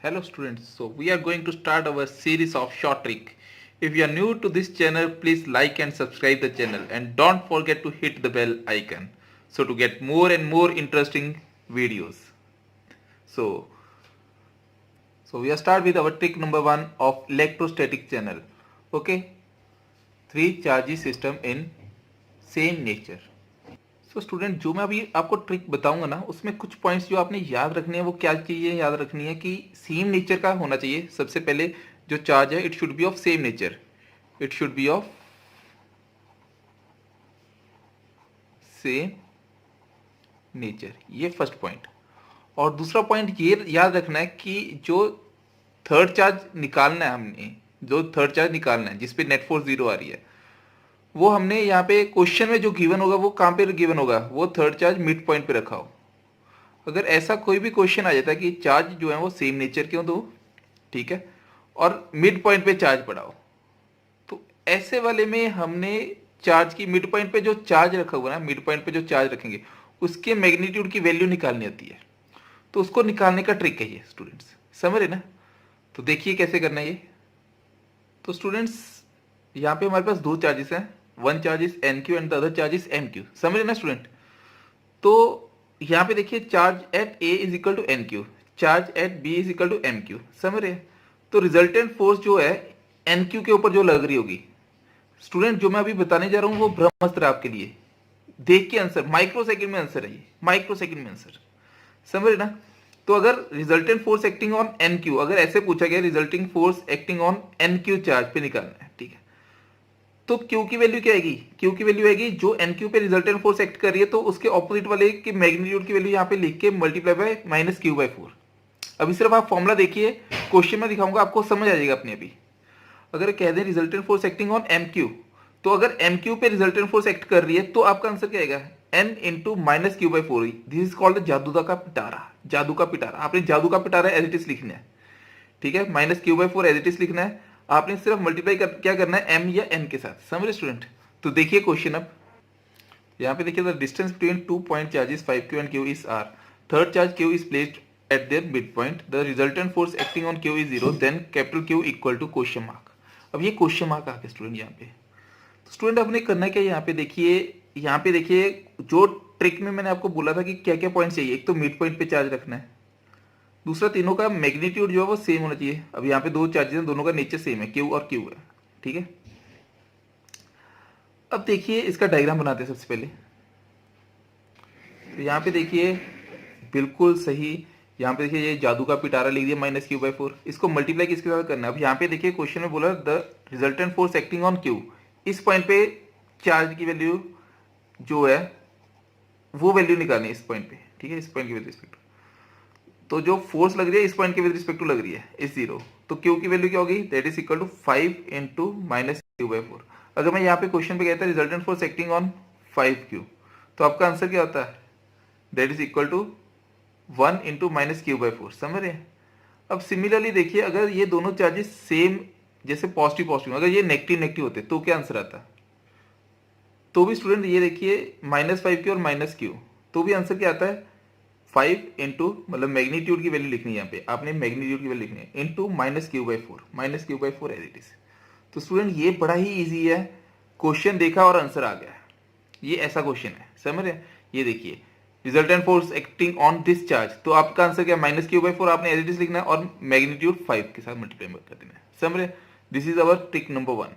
Hello students, so we are going to start our series of short trick. If you are new to this channel, please like and subscribe the channel and don't forget to hit the bell icon. So to get more and more interesting videos. So, we are start with our trick number 1 of electrostatic channel. Okay, 3 charges system in same nature. So student जो मैं अभी आपको trick बताऊंगा ना उसमें कुछ points जो आपने याद रखने हैं वो क्या चीज़ें याद रखनी है कि सेम नेचर का होना चाहिए। सबसे पहले जो चार्ज है it should be of same nature, it should be of same nature, ये फर्स्ट पॉइंट। और दूसरा पॉइंट ये याद रखना है कि जो थर्ड चार्ज निकालना है, हमने जो थर्ड चार्ज निकालना है जिसपे नेट फोर्स 0 आ रही है, वो हमने यहाँ पे क्वेश्चन में जो गिवन होगा वो कहाँ पे गिवन होगा, वो थर्ड चार्ज मिड पॉइंट पे रखा हो। अगर ऐसा कोई भी क्वेश्चन आ जाता है कि चार्ज जो है वो सेम नेचर के हो तो ठीक है, और मिड पॉइंट पे चार्ज पड़ा हो, तो ऐसे वाले में हमने चार्ज की मिड पॉइंट पे जो चार्ज रखा हुआ ना, मिड पॉइंट पे जो चार्ज रखेंगे उसके मैग्नीट्यूड की वैल्यू निकालनी होती है। तो उसको निकालने का ट्रिक है ये स्टूडेंट्स, समझ रहे ना। तो देखिए कैसे करना है ये। तो स्टूडेंट्स यहाँ पे हमारे पास दो चार्जेस हैं, one charge is n q and the other charge is m q, समझ रहे ना स्टूडेंट। तो यहाँ पे देखिए charge at A is equal to n q, charge at B is equal to m q, समझ रहे। तो रिजल्टेंट फोर्स जो है एन क्यू के ऊपर जो लग रही होगी, स्टूडेंट जो मैं अभी बताने जा रहा हूँ वो ब्रह्मास्त्र आपके लिए, देख के आंसर, माइक्रो सेकंड में आंसर है ये, माइक्रो सेकंड में आंसर, समझ रहे ना। तो अगर resultant force acting on an Q, अगर ऐसे पूछा गया resulting force acting on an q charge पे निकालना है, ठीक है। तो Q की वैल्यू क्या आएगी, Q की वैल्यू आएगी जो NQ पे रिजल्टेंट फोर्स एक्ट कर रही है, तो उसके ऑपोजिट वाले की मैग्नीट्यूड की वैल्यू यहाँ पे लिख के multiply by minus q by 4। अभी सिर्फ आप फॉर्मूला देखिए, क्वेश्चन में दिखाऊंगा आपको समझ आ जाएगा अपने अभी। अगर कह दें resultant force acting on MQ, तो अगर MQ पे रिजल्टेंट फोर्स एक्ट कर रही है तो आपका आंसर क्या आएगा, n into minus q by 4। This is called जादू का पिटारा, जादू का पिटारा। आपने जादू का पिटारा एज इट इज लिखना है, ठीक है, minus q by 4 as it is लिखना है। आपने सिर्फ मल्टीप्लाई क्या करना है, m या n के साथ, समझ रहे स्टूडेंट। तो देखिए क्वेश्चन अब यहाँ पे देखिए, the distance between 2 point charges 5q and q is r, third charge q is placed at their mid point, the resultant force acting on q is 0, then capital Q equal to question mark. अब ये question mark आ गया student यहाँ पे। तो student आपने करना क्या, यहाँ पे देखिए, यहाँ पे देखिए जो ट्रिक में मैंने आपको बोला था कि क्या क्या पॉइंट चाहिए, एक तो मिड पॉइंट पे चार्ज रखना है, दूसरा तीनों का मैग्नीट्यूड जो है वो सेम होना चाहिए। अब यहाँ पे दो चार्जेस हैं, दोनों का नेचर सेम है, क्यू और क्यू है, ठीक है। अब देखिए इसका डायग्राम बनाते हैं सबसे पहले। तो यहाँ पे देखिए बिल्कुल सही, यहाँ पे देखिए ये जादू का पिटारा लिख दिया माइनस क्यू बाय 4, इसको मल्टीप्लाई किसके साथ करना है। अब यहाँ पे देखिए क्वेश्चन में बोला the resultant force acting on Q, इस पॉइंट पे चार्ज की वैल्यू जो है वो वैल्यू निकालनी है इस पॉइंट पे, ठीक है, इस पॉइंट की विद रिस्पेक्ट। तो जो फोर्स लग रही है इस पॉइंट के विद रिस्पेक्ट टू लग रही है इस 0, तो Q की वैल्यू क्या होगी, that is equal to 5 into minus q by 4। अगर मैं यहाँ पे क्वेश्चन पे कहता resultant force acting on 5Q, तो आपका आंसर क्या होता है, that is equal to 1 into minus q by 4, समझ रहे हैं। अब सिमिलरली देखिए, अगर ये दोनों चार्जेस सेम, जैसे पॉजिटिव पॉजिटिव, अगर ये नेगेटिव नेगेटिव होते तो क्या आंसर आता, तो भी स्टूडेंट ये देखिए माइनस 5Q और माइनस क्यू, तो भी आंसर क्या आता है 5 इंटू, मतलब मैग्नीट्यूड की वैल्यू लिखनी है यहाँ पे, आपने मैग्नीट्यूड की वैल्यू लिखनी है, into minus q by 4, minus q by 4 as it is. तो स्टूडेंट ये बड़ा ही इजी है, क्वेश्चन देखा और आंसर आ गया, ये ऐसा क्वेश्चन है, समझ रहे। ये देखिए resultant force acting on this charge, तो आपका आंसर क्या, माइनस क्यू बाय 4 आपने एज इट इज लिखना है और मैग्नीट्यूड 5 के साथ मल्टीप्लाई कर देना है, समझ रहे। This is our trick number 1।